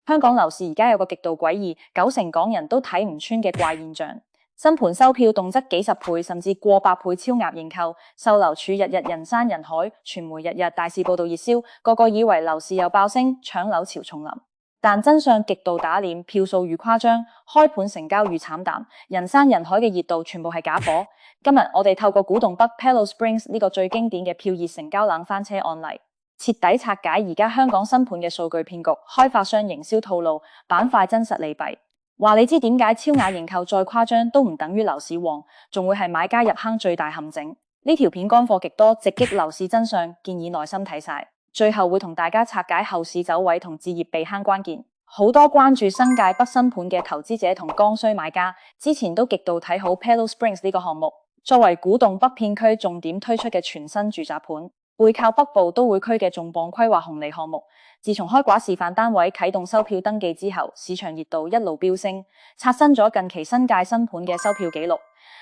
香港樓市而家有個極度詭異，90%港人都睇唔穿嘅怪現象。新盤收票動輒幾十倍甚至過百倍超額認購，售樓處日日人山人海，傳媒日日大肆報道熱銷，個個以為樓市又爆升，搶樓潮重臨。但真相極度打臉，票數愈誇張，開盤成交愈慘淡，人山人海嘅熱度全部係假火。今日我哋透過古洞北 Pello Springs 呢個最經典嘅票熱成交冷翻車案例，徹底拆解而家香港新盤嘅數據騙局、開發商營銷套路、板塊真實利弊。話你知點解超額認購再誇張都唔等於樓市旺，仲會係買家入坑最大陷阱。呢條片乾貨極多，直擊樓市真相，建議耐心睇晒。最後會同大家拆解後市走位同置業避坑關鍵。好多關注新界北新盤嘅投資者同剛需買家，之前都極度睇好 Pello Springs 呢個項目，作為古洞北片區重點推出嘅全新住宅盤，背靠北部都會區嘅重磅規劃紅利項目。自從開掛示範單位啟動收票登記之後，市場熱度一路飆升，刷新咗近期新界新盤嘅收票紀錄。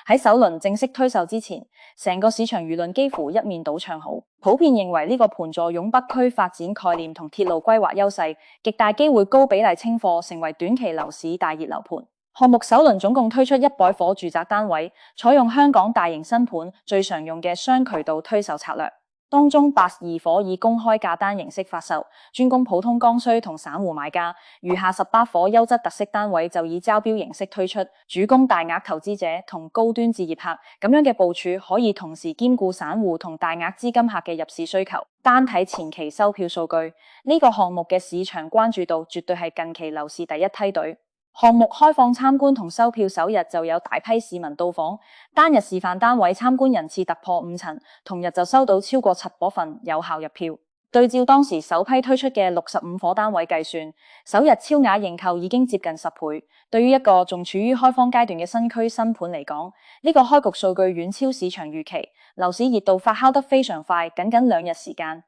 喺首輪正式推售之前，成個市場輿論幾乎一面倒唱好，普遍認為呢個盤坐擁北區發展概念同鐵路規劃優勢，極大機會高比例清貨，成為短期樓市大熱樓盤。項目首輪總共推出100伙住宅單位，採用香港大型新盤最常用嘅雙渠道推售策略。當中82伙以公開價單形式發售，專供普通剛需同散戶買家；餘下18伙優質特色單位就以招標形式推出，主攻大額投資者同高端置業客。咁樣嘅部署可以同時兼顧散戶同大額資金客嘅入市需求。單睇前期收票數據，呢個項目嘅市場關注度絕對係近期樓市第一梯隊。項目開放參觀同收票首日就有大批市民到訪，單日示範單位參觀人次突破5層，同日就收到超過7伙份有效入票。對照當時首批推出嘅65伙單位計算，首日超額認購已經接近10倍。對於一個仲處於開荒階段嘅新區新盤嚟講，呢個開局數據遠超市場預期，樓市熱度發酵得非常快，僅僅2日時間，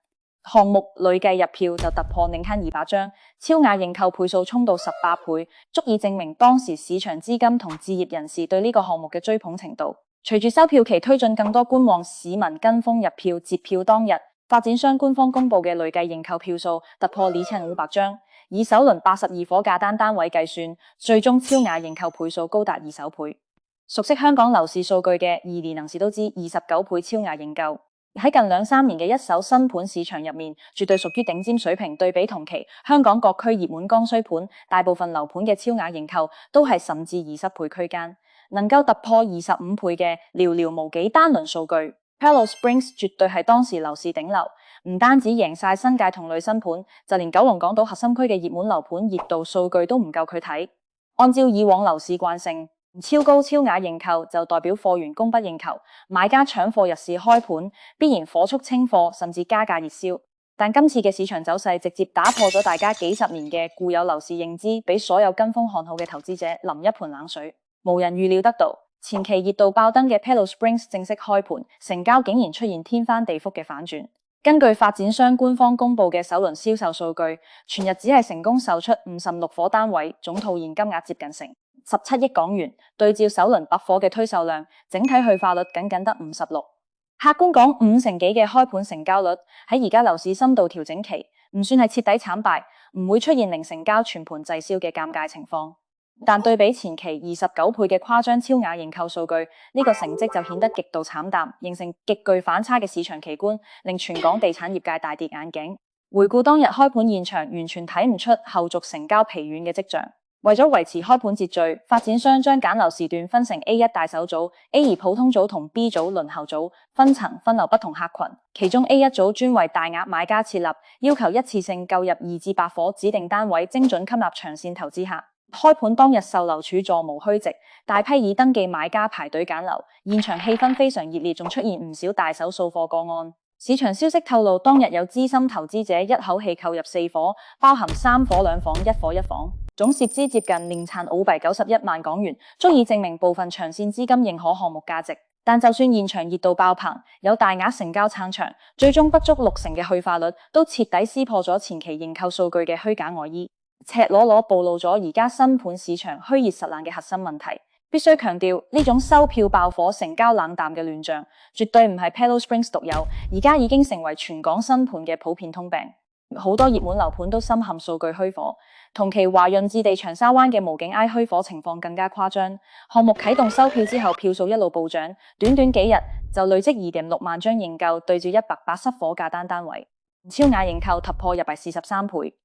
項目累計入票就突破寧坑200張，超額認購倍數衝到18倍，足以證明當時市場資金同置業人士對呢個項目嘅追捧程度。隨住收票期推進，更多觀望市民跟風入票，截票當日，發展商官方公布嘅累計認購票數突破2500張，以首輪82伙價單位計算，最終超額認購倍數高達20倍。熟悉香港樓市數據嘅2年能士都知，29倍超額認購。喺近2-3年嘅一手新盤市場入面，絕對屬於頂尖水平。對比同期香港各區熱門剛需盤，大部分樓盤嘅超額認購都係甚至20倍區間，能夠突破25倍嘅寥寥無幾。單輪數據 Pello Springs 絕對係當時樓市頂流，唔單止贏晒新界同類新盤，就連九龍港島核心區嘅熱門樓盤熱度數據都唔夠佢睇。按照以往樓市慣性，超高超額認購就代表貨源供不應求，買家搶貨入市開盤，必然火速清貨，甚至加價熱銷。但今次嘅市場走勢直接打破咗大家幾十年嘅固有樓市認知，俾所有跟風看好嘅投資者淋一盆冷水。無人預料得到，前期熱度爆燈嘅 Pello Springs 正式開盤，成交竟然出現天翻地覆嘅反轉。根據發展商官方公布嘅首輪銷售數據，全日只係成功售出56伙單位，總套現金額接近17億港元，對照首輪100伙嘅推售量，整體去化率僅僅得56%。客觀講，5成幾嘅開盤成交率喺而家樓市深度調整期，唔算係徹底慘敗，唔會出現零成交全盤滯銷嘅尷尬情況。但對比前期29倍嘅誇張超額認購數據，呢個成績就顯得極度慘淡，形成極具反差嘅市場奇觀，令全港地產業界大跌眼鏡。回顧當日開盤現場，完全睇唔出後續成交疲軟嘅跡象。為咗維持開盤秩序，發展商將揀樓時段分成 A1 大手組、A2 普通組同 B 組輪候組，分層分流不同客群。其中 A1 組專為大額買家設立，要求一次性購入2至8伙指定單位，精準吸納長線投資客。開盤當日售樓處座無虛席，大批已登記買家排隊揀樓，現場氣氛非常熱烈，仲出現唔少大手掃貨個案。市場消息透露，當日有資深投資者一口氣購入4伙，包含3伙2房、1伙1房，總涉資接近年產澳幣91萬港元，足以證明部分長線資金認可項目價值。但就算現場熱度爆棚，有大額成交撐場，最終不足6成嘅去化率，都徹底撕破咗前期認購數據嘅虛假外衣，赤裸裸暴露咗而家新盤市場虛熱實冷嘅核心問題。必須強調，呢種收票爆火、成交冷淡嘅亂象，絕對唔係 Pello Springs 獨有，而家已經成為全港新盤嘅普遍通病。好多熱門樓盤都深陷數據虛火。同期華潤置地長沙灣嘅無景 I 虛火情況更加誇張，項目啟動收票之後，票數一路暴漲，短短幾日就累積2.6萬張認購，對住180伙價單位，超額認購突破日幣43倍。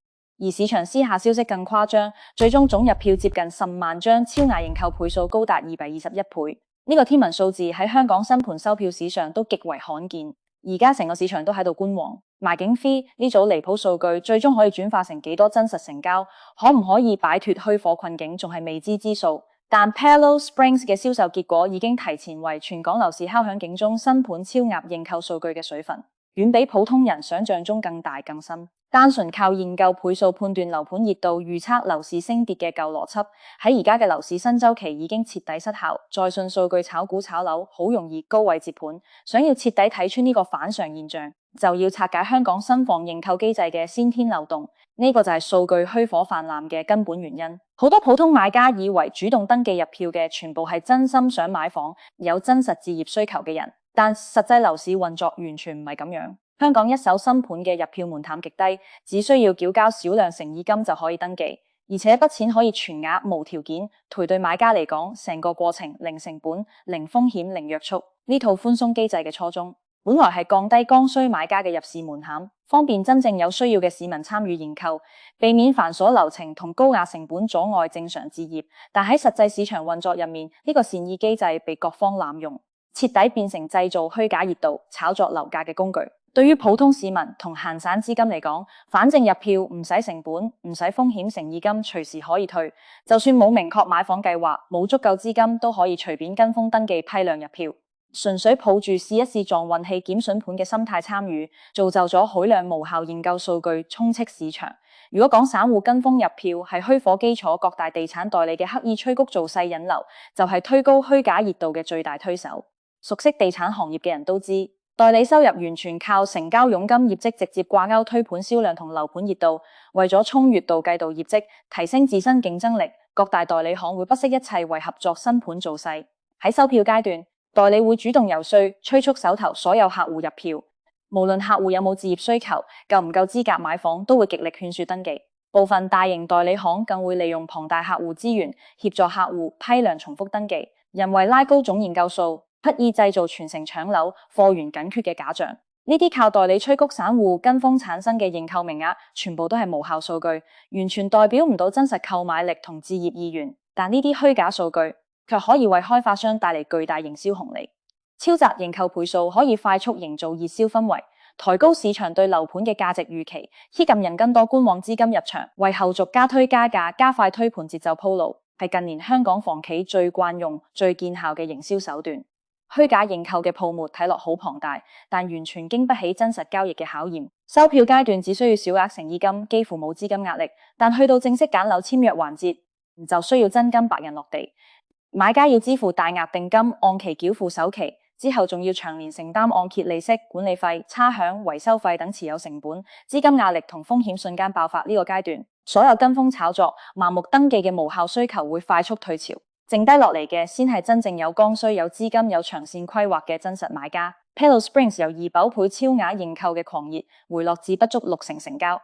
而市場私下消息更誇張，最終總入票接近10萬張，超額認購倍數高達221倍。呢個天文數字喺香港新盤收票史上都極為罕見。而家成個市場都喺度觀望，賣景 fee 呢組離譜數據最終可以轉化成幾多真實成交，可唔可以擺脫虛火困境，仲係未知之數。但 Palo Springs 嘅銷售結果已經提前為全港樓市敲響警鐘，新盤超額認購數據嘅水分遠比普通人想象中更大更深。單純靠認購倍數判斷樓盤熱度、預測樓市升跌嘅舊邏輯，喺而家嘅樓市新周期已經徹底失效。再信數據炒股炒樓，好容易高位接盤。想要徹底睇穿呢個反常現象，就要拆解香港新房認購機制嘅先天漏洞。呢個就係數據虛火泛濫嘅根本原因。好多普通買家以為主動登記入票嘅全部係真心想買房、有真實置業需求嘅人，但實際樓市運作完全唔係咁樣。香港一手新盤嘅入票門檻極低，只需要繳交少量誠意金就可以登記，而且筆錢可以全額無條件退。對買家嚟講，成個過程零成本、零風險、零約束。呢套寬鬆機制嘅初衷，本來係降低剛需買家嘅入市門檻，方便真正有需要嘅市民參與認購，避免繁瑣流程同高額成本阻礙正常置業。但喺實際市場運作入面，呢個善意機制被各方濫用，徹底變成製造虛假熱度、炒作樓價嘅工具。對於普通市民同閒散資金嚟講，反正入票唔使成本、唔使風險，誠意金隨時可以退。就算冇明確買房計劃、冇足夠資金，都可以隨便跟風登記批量入票，純粹抱住試一試撞運氣檢筍盤嘅心態參與，造就咗海量無效認購數據充斥市場。如果講散戶跟風入票係虛火基礎，各大地產代理嘅刻意催谷造勢引流，就係推高虛假熱度嘅最大推手。熟悉地產行業嘅人都知，代理收入完全靠成交佣金業績直接掛鈎推盤銷量同樓盤熱度。為咗衝月度計度業績，提升自身競爭力，各大代理行會不惜一切為合作新盤造勢。喺收票階段，代理會主動游說，催促手頭所有客戶入票。無論客戶有冇置業需求，夠唔夠資格買房，都會極力勸說登記。部分大型代理行更會利用龐大客戶資源，協助客戶批量重複登記，人為拉高總認購數，刻意製造全城搶樓、貨源緊缺嘅假象。呢啲靠代理催谷散戶跟風產生嘅認購名額，全部都係無效數據，完全代表唔到真實購買力同置業意願。但呢啲虛假數據卻可以為開發商帶嚟巨大營銷紅利。超值認購倍數可以快速營造熱銷氛圍，抬高市場對樓盤嘅價值預期，吸引人更多觀望資金入場，為後續加推加價、加快推盤節奏鋪路，係近年香港房企最慣用、最見效嘅營銷手段。虛假認購嘅泡沫睇落好龐大，但完全經不起真實交易嘅考驗。收票階段只需要小額誠意金，幾乎冇資金壓力，但去到正式揀樓簽約環節，就需要真金白銀落地。買家要支付大額定金，按期繳付首期，之後仲要長年承擔按揭利息、管理費、差餉、維修費等持有成本，資金壓力同風險瞬間爆發。呢個階段，所有跟風炒作、盲目登記嘅無效需求會快速退潮。剩低落嚟嘅先係真正有剛需、有資金、有長線規劃嘅真實買家。Palo Springs 由200倍超額認購嘅狂熱回落至不足60%成交，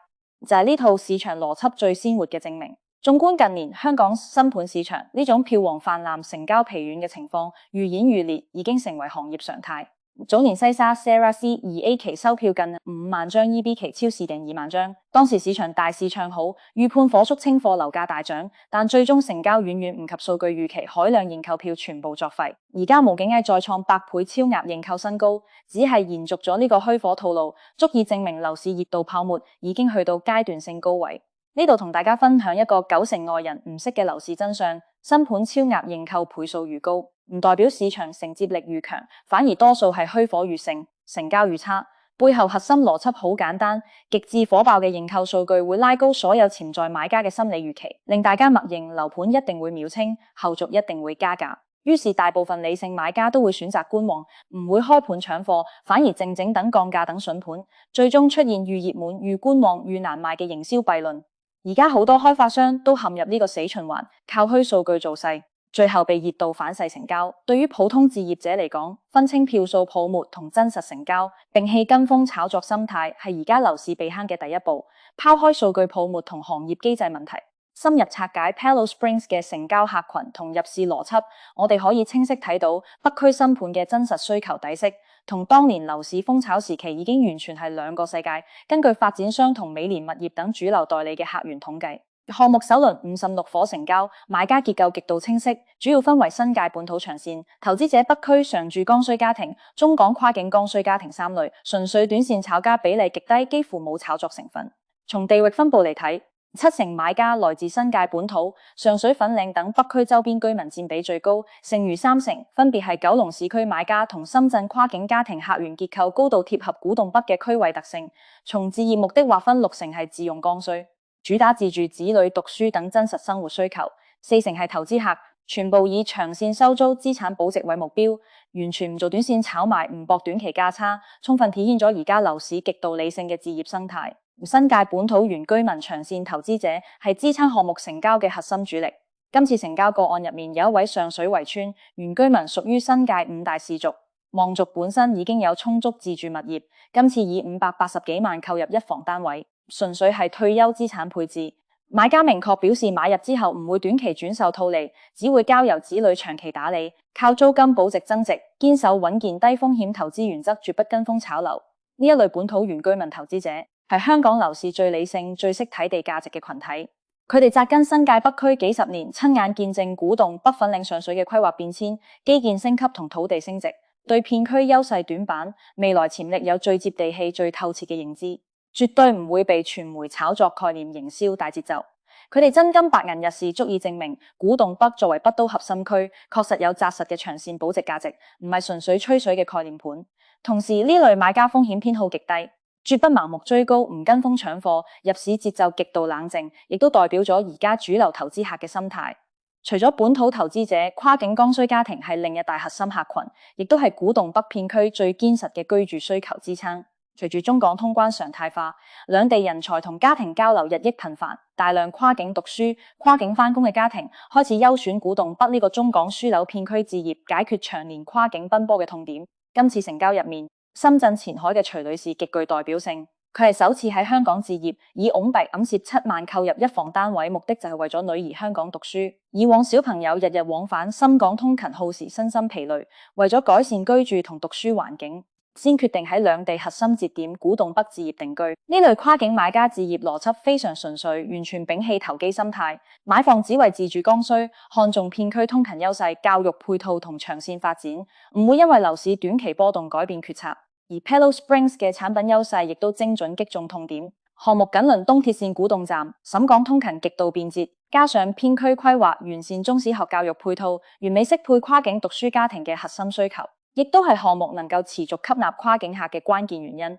就係呢套市場邏輯最鮮活嘅證明。縱觀近年香港新盤市場，呢種票王泛濫、成交疲軟嘅情況愈演愈烈，已經成為行業常態。早年西沙 Sarah C 2A 期收票近5萬張，EB 期超市訂2萬張。當時市場大肆唱好，預判火速清貨，樓價大漲，但最終成交遠遠唔及數據預期，海量認購票全部作廢。而家無景藝再創100倍超額認購新高，只係延續咗呢個虛火套路，足以證明樓市熱度泡沫已經去到階段性高位。呢度同大家分享一個90%外人唔識嘅樓市真相：新盤超額認購倍數愈高，唔代表市場承接力愈強，反而多數係虛火愈盛，成交愈差。背後核心邏輯好簡單，極致火爆嘅認購數據會拉高所有潛在買家嘅心理預期，令大家默認樓盤一定會秒清，後續一定會加價。於是大部分理性買家都會選擇觀望，唔會開盤搶貨，反而靜靜等降價等筍盤，最終出現愈熱門、愈觀望、愈難賣嘅營銷弊論。而家好多開發商都陷入呢個死循環，靠虛數據造勢，最後被熱度反噬成交。對於普通置業者嚟講，分清票數泡沫同真實成交，摒棄跟風炒作心態，係而家樓市避坑嘅第一步。拋開數據泡沫同行業機制問題，深入拆解 Palo Springs 嘅成交客群同入市邏輯，我哋可以清晰睇到北區新盤嘅真實需求底色，同當年樓市瘋炒時期已經完全係兩個世界。根據發展商同美聯物業等主流代理嘅客源統計，項目首輪56伙成交，買家結構極度清晰，主要分為新界本土長線投資者、北區常住剛需家庭、中港跨境剛需家庭三類，純粹短線炒家比例極低，幾乎冇炒作成分。從地域分布嚟睇，70%買家來自新界本土、上水粉嶺等北區周邊居民佔比最高，剩餘30%分別係九龍市區買家同深圳跨境家庭，客源結構高度貼合古洞北嘅區位特性。從置業目的劃分，60%係自用剛需，主打自住、子女讀書等真實生活需求；40%係投資客，全部以長線收租、資產保值為目標，完全唔做短線炒賣，唔搏短期價差，充分體現咗而家樓市極度理性嘅置業生態。新界本土原居民長線投資者係支撐項目成交嘅核心主力。今次成交個案入面有一位上水圍村原居民，屬於新界5大氏族，望族本身已經有充足自住物業，今次以580幾萬購入一房單位，純粹係退休資產配置。買家明確表示買入之後唔會短期轉售套利，只會交由子女長期打理，靠租金保值增值，堅守穩健低風險投資原則，絕不跟風炒樓。呢一類本土原居民投資者係香港樓市最理性、最識睇地價值嘅群體。佢哋紮根新界北區幾十年，親眼見證古洞北粉嶺上水嘅規劃變遷、基建升級同土地升值，對片區優勢短板、未來潛力有最接地氣、最透徹嘅認知，絕對唔會被傳媒炒作概念營銷大節奏。佢哋真金白銀日事足以證明，古洞北作為北都核心區，確實有紮實嘅長線保值價值，唔係純粹吹水嘅概念盤。同時，呢類買家風險偏好極低，絕不盲目追高，唔跟風搶貨，入市節奏極度冷靜，亦都代表咗而家主流投資客嘅心態。除咗本土投資者，跨境剛需家庭係另一大核心客群，亦都係古洞北片區最堅實嘅居住需求支撐。隨住中港通關常態化，兩地人才同家庭交流日益頻繁，大量跨境讀書、跨境返工嘅家庭開始優選古洞北呢個中港樞紐片區置業，解決長年跨境奔波嘅痛點。今次成交入面，深圳前海嘅徐女士極具代表性，佢係首次喺香港置業，以澳幣17萬購入一房單位，目的就係為咗女兒香港讀書。以往小朋友日日往返深港通勤耗時身心疲累，為咗改善居住同讀書環境，先決定喺兩地核心節點古洞北置業定居。呢類跨境買家置業邏輯非常純粹，完全摒棄投機心態，買房只為自住剛需，看重片區通勤優勢、教育配套同長線發展，唔會因為樓市短期波動改變決策。而 Palo Springs 嘅產品優勢亦都精準擊中痛點，項目緊鄰東鐵線古洞站，深港通勤極度便捷，加上片區規劃完善中小學教育配套，完美適配跨境讀書家庭嘅核心需求，亦都係項目能夠持續吸納跨境客嘅關鍵原因。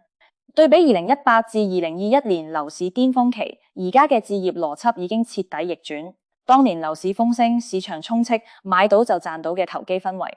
對比2018至2021年樓市巔峰期，而家嘅置業邏輯已經徹底逆轉。當年樓市風聲，市場充斥買到就賺到嘅投機氛圍。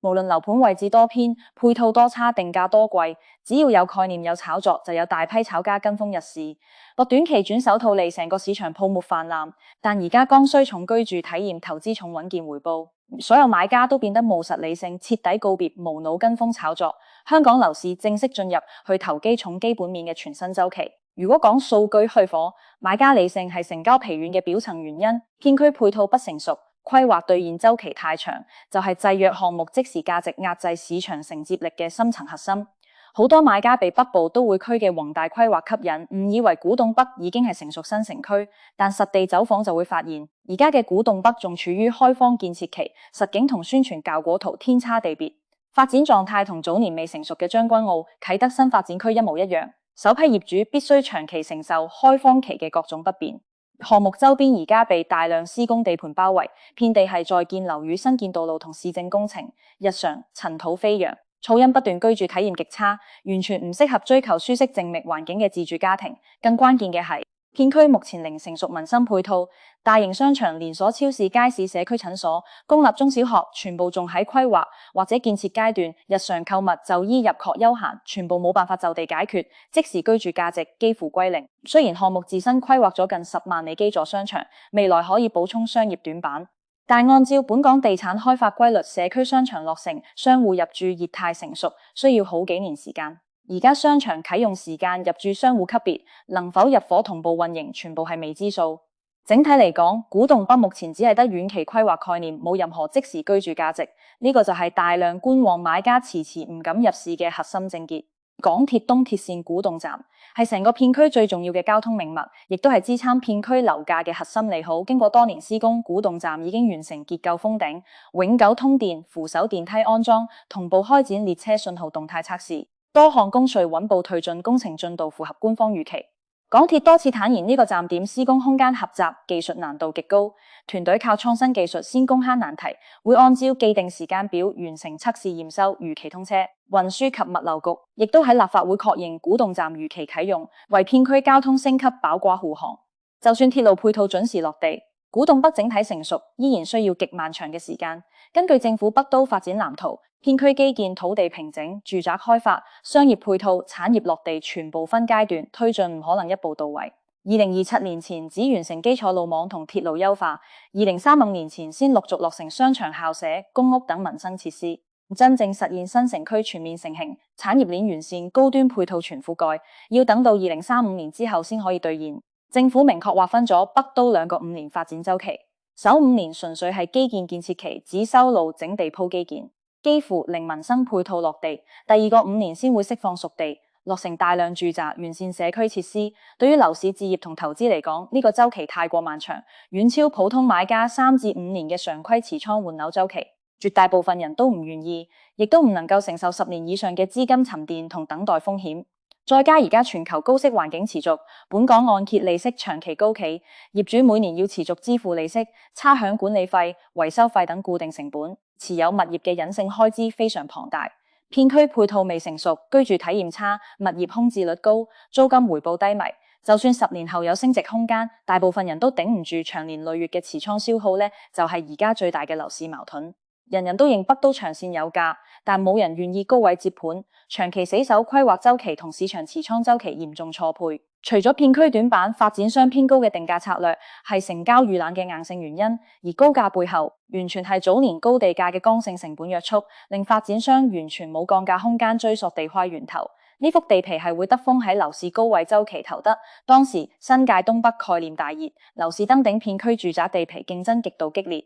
無論樓盤位置多偏、配套多差、定價多貴，只要有概念有炒作，就有大批炒家跟風入市，落短期轉手套利，成個市場泡沫泛濫。但而家剛需重居住體驗，投資重穩健回報，所有買家都變得務實理性，徹底告別無腦跟風炒作。香港樓市正式進入去投機重基本面嘅全新週期。如果講數據去火，買家理性係成交疲軟嘅表層原因，片區配套不成熟，規劃兌現週期太長，就係制約項目即時價值壓制市場承接力嘅深層核心。好多買家被北部都會區嘅宏大規劃吸引，誤以為古洞北已經係成熟新城區，但實地走訪就會發現，而家嘅古洞北仲處於開荒建設期，實景同宣傳效果圖天差地別，發展狀態同早年未成熟嘅將軍澳、啟德新發展區一模一樣。首批業主必須長期承受開荒期嘅各種不便。項目周邊而家被大量施工地盤包圍，遍地係在建樓宇、新建道路同市政工程，日常塵土飛揚，噪音不斷，居住體驗極差，完全唔適合追求舒適靜謐環境嘅自住家庭。更關鍵嘅係，片區目前零成熟民生配套，大型商場、連鎖超市、街市、社區診所、公立中小學全部仲喺規劃或者建設階段，日常購物、就醫、入學、休閒全部冇辦法就地解決，即時居住價值幾乎歸零。雖然項目自身規劃咗近10萬里基座商場，未來可以補充商業短板。但按照本港地產開發規律，社區商場落成，商戶入住業態成熟，需要好幾年時間。而家商場啟用時間、入住商戶級別、能否入伙同步運營，全部係未知數。整體嚟講，古洞北目前只係得遠期規劃概念，冇任何即時居住價值。呢個就係大量觀望買家遲遲唔敢入市嘅核心症結。港鐵東鐵線古洞站係成個片區最重要嘅交通命脈，亦都係支撐片區樓價嘅核心利好。經過多年施工，古洞站已經完成結構封頂、永久通電、扶手電梯安裝，同步開展列車信號動態測試，多項工序穩步推進，工程進度符合官方預期。港鐵多次坦言呢個站點施工空間狹窄，技術難度極高，團隊靠創新技術先攻克難題，會按照既定時間表完成測試驗收，如期通車。運輸及物流局亦都喺立法會確認古洞站如期啟用，為片區交通升級保掛護航。就算鐵路配套準時落地，古洞北整體成熟依然需要極漫長嘅時間。根據政府北都發展藍圖，片區基建、土地平整、住宅開發、商業配套、產業落地全部分階段推進，唔可能一步到位。2027年前只完成基礎路網同鐵路優化，2035年前先陸續落成商場、校舍、公屋等民生設施，真正實現新城區全面成型、產業鏈完善、高端配套全覆蓋，要等到2035年之後先可以兌現。政府明確劃分咗北都兩個5年發展週期，首5年純粹係基建建設期，只修路整地鋪基建，幾乎零民生配套落地。第二個5年先會釋放熟地，落成大量住宅，完善社區設施。對於樓市置業同投資嚟講，呢個週期太過漫長，遠超普通買家3至5年嘅常規持倉換樓週期。絕大部分人都唔願意，亦都唔能夠承受10年以上嘅資金沉澱同等待風險。再加而家全球高息環境持續，本港按揭利息長期高企，業主每年要持續支付利息、差餉管理費、維修費等固定成本，持有物業嘅隱性開支非常龐大。片區配套未成熟，居住體驗差，物業空置率高，租金回報低迷。就算10年後有升值空間，大部分人都頂唔住長年累月嘅持倉消耗呢，就係而家最大嘅樓市矛盾。人人都認北都長線有價，但冇人願意高位接盤，長期死守規劃週期同市場持倉週期嚴重錯配。除咗片區短板，發展商偏高嘅定價策略係成交預冷嘅硬性原因，而高價背後完全係早年高地價嘅剛性成本約束，令發展商完全冇降價空間追溯地塊源頭。呢幅地皮係會德豐喺樓市高位週期投得，當時新界東北概念大熱，樓市登頂片區住宅地皮競爭極度激烈。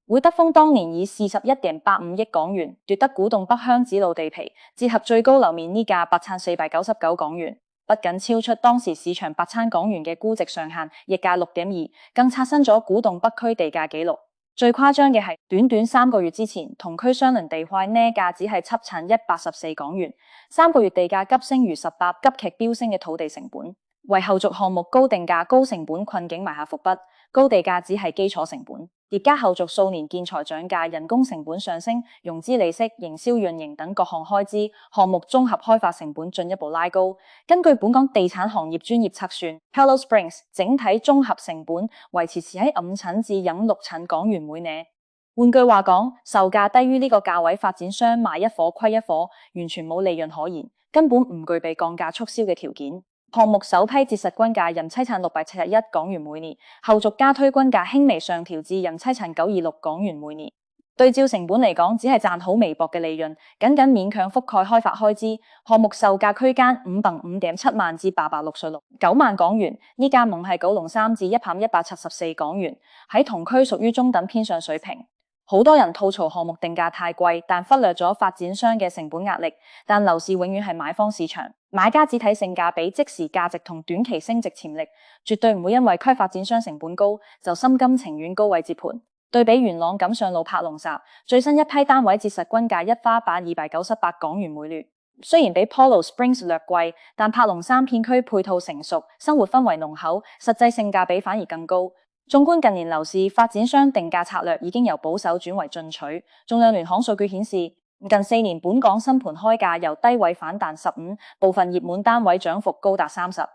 會德豐當年以41.85億港元奪得古洞北香子路地皮，折合最高樓面呢價8,499港元，不僅超出當時市場8,000港元嘅估值上限，溢價6.2，更刷新咗古洞北區地價紀錄。最誇張嘅係，短短3個月之前，同區相鄰地塊呢價只係輯近114港元，3個月地價急升如18，急劇飆升嘅土地成本，為後續項目高定價、高成本困境埋下伏筆。高地價只係基礎成本，疊加後續數年建材漲價、人工成本上升、融資利息、營銷運營等各項開支，項目綜合開發成本進一步拉高。根據本港地產行業專業測算 ，Palos Springs 整體綜合成本維持喺5呎至6呎港元每呎。換句話講，售價低於呢個價位，發展商賣一伙虧一伙，完全冇利潤可言，根本唔具備降價促銷嘅條件。項目首批折實均價任妻產671港元每年，後續加推均價輕微上調至任妻產926港元每年。對照成本嚟講，只係賺好微薄嘅利潤，僅勉強覆蓋開發開支。項目售價區間5.7萬至866.9萬港元，呢價夢係九龍3至174港元，喺同區屬於中等偏上水平。好多人吐槽項目定價太貴，但忽略咗發展商嘅成本壓力。但樓市永遠係買方市場，買家只睇性價比、即時價值同短期升值潛力，絕對唔會因為區發展商成本高就心甘情願高位接盤。對比元朗錦上路柏龍集，最新一批單位折實均價一花板298港元每呎，雖然比 Palos Springs 略貴，但柏龍3片區配套成熟，生活氛圍濃厚，實際性價比反而更高。縱觀近年樓市，發展商定價策略已經由保守轉為進取。仲量聯行數據顯示，近4年本港新盤開價由低位反彈15%，部分熱門單位漲幅高達30%。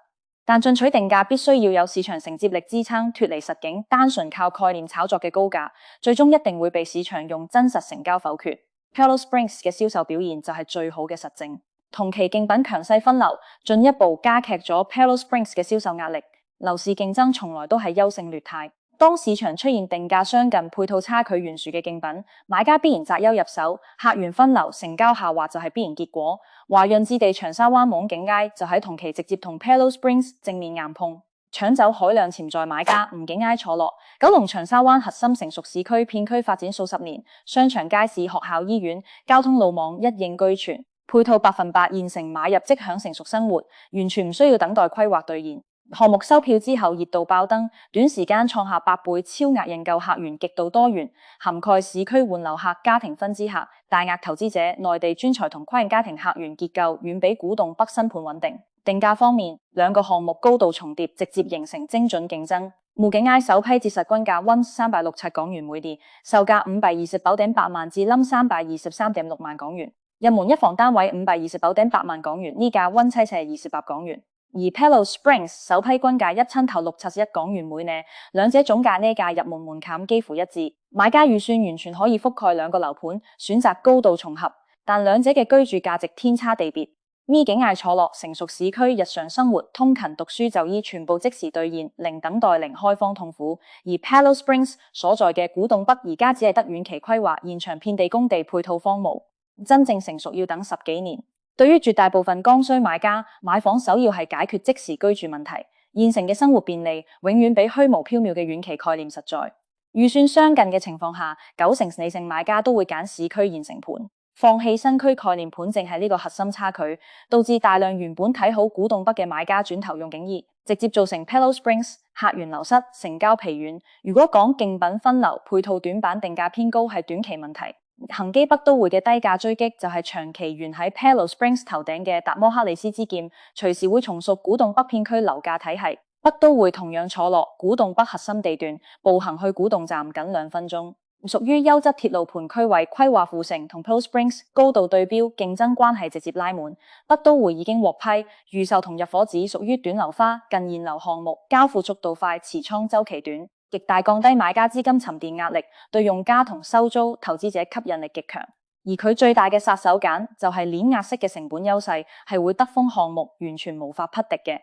但進取定價必須要有市場承接力支撐，脫離實境，單純靠概念炒作嘅高價，最終一定會被市場用真實成交否決。Palos Springs 嘅銷售表現就係最好嘅實證。同期競品強勢分流，進一步加劇咗 Palos Springs 嘅銷售壓力。樓市競爭從來都係優勝劣汰，當市場出現定價相近、配套差距懸殊嘅競品，買家必然擇優入手，客源分流、成交下滑就係必然結果。華潤置地長沙灣網景街就喺同期直接同 Pello Springs 正面硬碰，搶走海量潛在買家。吳景街坐落九龍長沙灣核心成熟市區，片區發展數十年，商場、街市、學校、醫院、交通路網一應俱全，配套100%現成，買入即享成熟生活，完全唔需要等待規劃兌現。項目收票之後熱度爆燈，短時間創下8倍超額認購，客源極度多元，涵蓋市區換樓客、家庭分支客、大額投資者、內地專才同跨境家庭客源結構遠比古洞北新盤穩定。定價方面，兩個項目高度重疊，直接形成精準競爭。慕景街首批折實均價溫367港元每年，售價529.8萬至冧323.6萬港元，入門一房單位529.8萬港元，呢價溫728港元。而 Pello Springs 首批均價一千頭671港元每呎，兩者總價呢價入門門檻幾乎一致，買家預算完全可以覆蓋兩個樓盤，選擇高度重合，但兩者嘅居住價值天差地別。咪景嗌坐落成熟市區，日常生活、通勤、讀書、就醫全部即時兌現，零等待、零開荒痛苦。而 Pello Springs 所在嘅古洞北而家只係得遠期規劃，現場遍地工地，配套荒蕪，真正成熟要等10幾年。對於絕大部分剛需買家，買房首要係解決即時居住問題。現成嘅生活便利，永遠比虛無縹緲嘅遠期概念實在。預算相近嘅情況下，90%理性買家都會揀市區現成盤，放棄新區概念盤，正係呢個核心差距，導致大量原本睇好古洞北嘅買家轉頭用景逸，直接造成 Pello Springs 客源流失、成交疲軟。如果講競品分流、配套短板、定價偏高係短期問題，恒基北都會嘅低價追擊就係長期懸喺 Pello Springs 頭頂嘅達摩克里斯之劍，隨時會重塑古洞北片區樓價體系。北都會同樣坐落古洞北核心地段，步行去古洞站僅2分鐘，屬於優質鐵路盤區位，規劃附城同 Pello Springs 高度對標，競爭關係直接拉滿。北都會已經獲批預售同入伙紙，屬於短樓花近現樓項目，交付速度快，持倉週期短，極大降低買家資金沉澱壓力，對用家同收租投資者吸引力極強。而佢最大嘅殺手鐧就係碾壓式嘅成本優勢，係會得風項目完全無法匹敵嘅。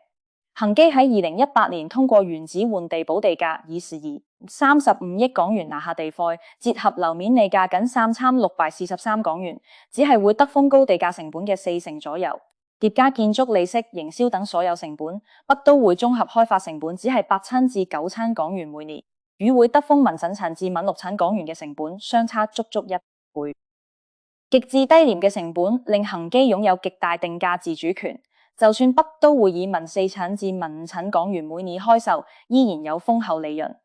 恒基喺2018年通過原址換地補地價，以時而35億港元拿下地塊，折合樓面地價僅3,643港元，只係會得風高地價成本嘅40%左右。疊加建築、利息、營銷等所有成本，北都會綜合開發成本只係8,000至9,000港元每年，與會德豐民審陳至民6產港元嘅成本相差足足1倍。極致低廉嘅成本令恒基擁有極大定價自主權，就算北都會以民4產至民5產港元每年開售，依然有豐厚利潤。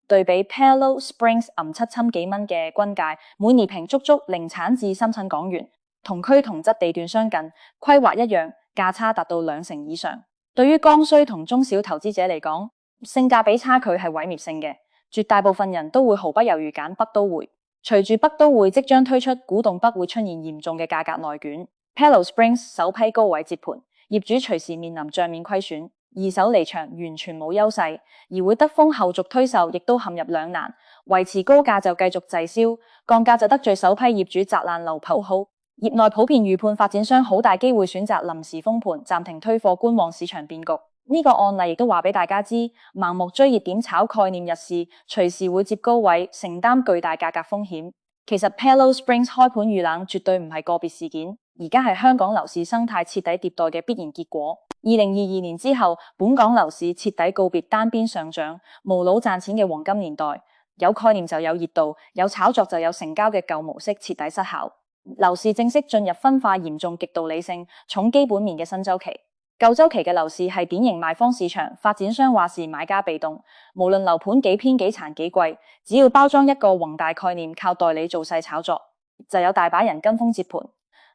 對比 Pello Springs 7,000幾蚊嘅均價，每年平足足0產至3產港元。同區同質地段相近，規劃一樣，價差達到2成以上。對於剛需同中小投資者嚟講，性價比差距係毀滅性嘅，絕大部分人都會毫不猶豫揀北都會。隨住北都會即將推出，古洞北會出現嚴重嘅價格內卷。Pello Springs 首批高位折盤，業主隨時面臨賬面虧損，二手離場完全冇優勢，而會德豐後續推售亦都陷入兩難，維持高價就繼續滯銷，降價就得罪首批業主砸爛樓鋪好。業內普遍預判發展商好大機會選擇臨時封盤，暫停推貨，觀望市場變局。呢個案例亦都話俾大家知，盲目追熱點炒概念入市，隨時會接高位，承擔巨大價格風險。其實 Pello Springs 開盤遇冷絕對唔係個別事件，而家係香港樓市生態徹底迭代嘅必然結果。2022年之後，本港樓市徹底告別單邊上漲、無腦賺錢嘅黃金年代，有概念就有熱度，有炒作就有成交嘅舊模式徹底失效。樓市正式進入分化嚴重、極度理性、重基本面嘅新周期。舊周期嘅樓市係典型賣方市場，發展商話事，買家被動。無論樓盤幾偏幾殘幾貴，只要包裝一個宏大概念，靠代理做勢炒作，就有大把人跟風接盤。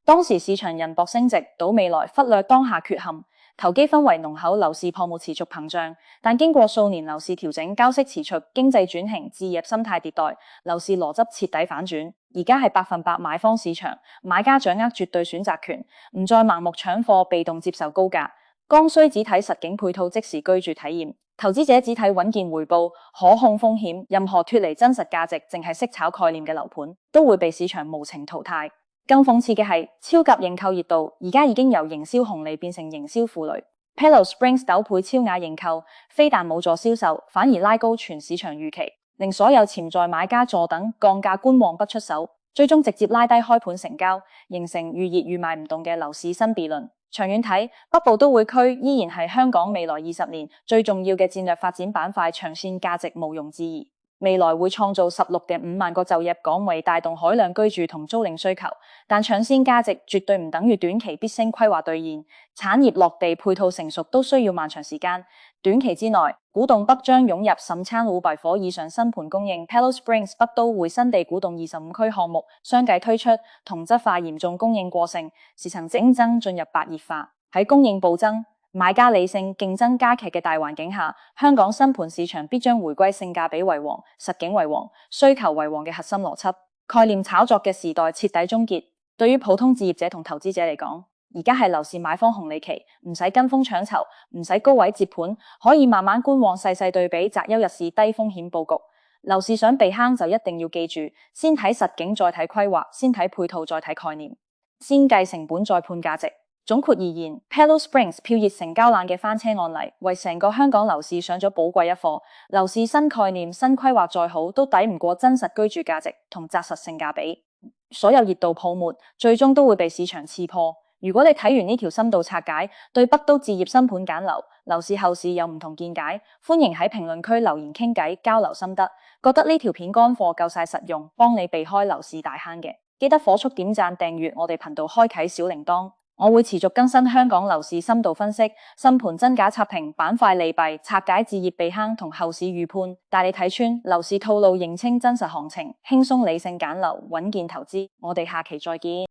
當時市場人博升值，賭未來，忽略當下缺陷。投機氛圍濃厚，樓市泡沫持續膨脹，但經過數年樓市調整、交息持續、經濟轉型、置業心態迭代，樓市邏輯徹底反轉。而家係100%買方市場，買家掌握絕對選擇權，唔再盲目搶貨、被動接受高價。剛需只睇實景配套、即時居住體驗，投資者只睇穩健回報、可控風險。任何脫離真實價值、淨係識炒概念嘅樓盤，都會被市場無情淘汰。更諷刺嘅係，超級認購熱度而家已經由營銷紅利變成營銷負累。Pillow Springs9倍超額認購，非但冇助銷售，反而拉高全市場預期，令所有潛在買家坐等降價觀望不出手，最終直接拉低開盤成交，形成預熱預賣唔動嘅樓市新悖論。長遠睇，北部都會區依然係香港未來20年最重要嘅戰略發展板塊，長線價值毋庸置疑。未來會創造16.5萬個就業崗位，帶動海量居住同租賃需求，但長線價值絕對唔等於短期必升規劃兌現。產業落地配套成熟都需要漫長時間，短期之內，古洞北將湧入1500伙以上新盤供應。Pillow Springs 北都會新地古洞25區項目相繼推出，同質化嚴重供應過剩，時層競爭進入白熱化。喺供應暴增、買家理性競爭加劇嘅大環境下，香港新盤市場必將回歸性價比為王、實景為王、需求為王嘅核心邏輯。概念炒作嘅時代徹底終結。對於普通置業者同投資者嚟講，而家係樓市買方紅利期，唔使跟風搶籌，唔使高位接盤，可以慢慢觀望，細細對比，擇優入市，低風險佈局。樓市想避坑就一定要記住，先睇實景再睇規劃，先睇配套再睇概念，先計成本再判價值。總括而言， Pillow Springs 票熱成交冷嘅翻車案例，為成個香港樓市上咗寶貴一課。樓市新概念、新規劃再好，都抵唔過真實居住價值同紮實性價比。所有熱度泡沫，最終都會被市場刺破。如果你睇完呢條深度拆解，對北都置業新盤揀樓、樓市後市有唔同見解，歡迎喺評論區留言傾偈交流心得。覺得呢條片乾貨夠晒實用，幫你避開樓市大坑嘅，記得火速點讚訂閱我哋頻道，開啟小鈴鐺。我會持續更新香港樓市深度分析、新盤真假測評、板塊利弊、拆解置業避坑同後市預判，帶你睇穿樓市套路，認清真實行情，輕鬆理性揀樓，穩健投資。我哋下期再見。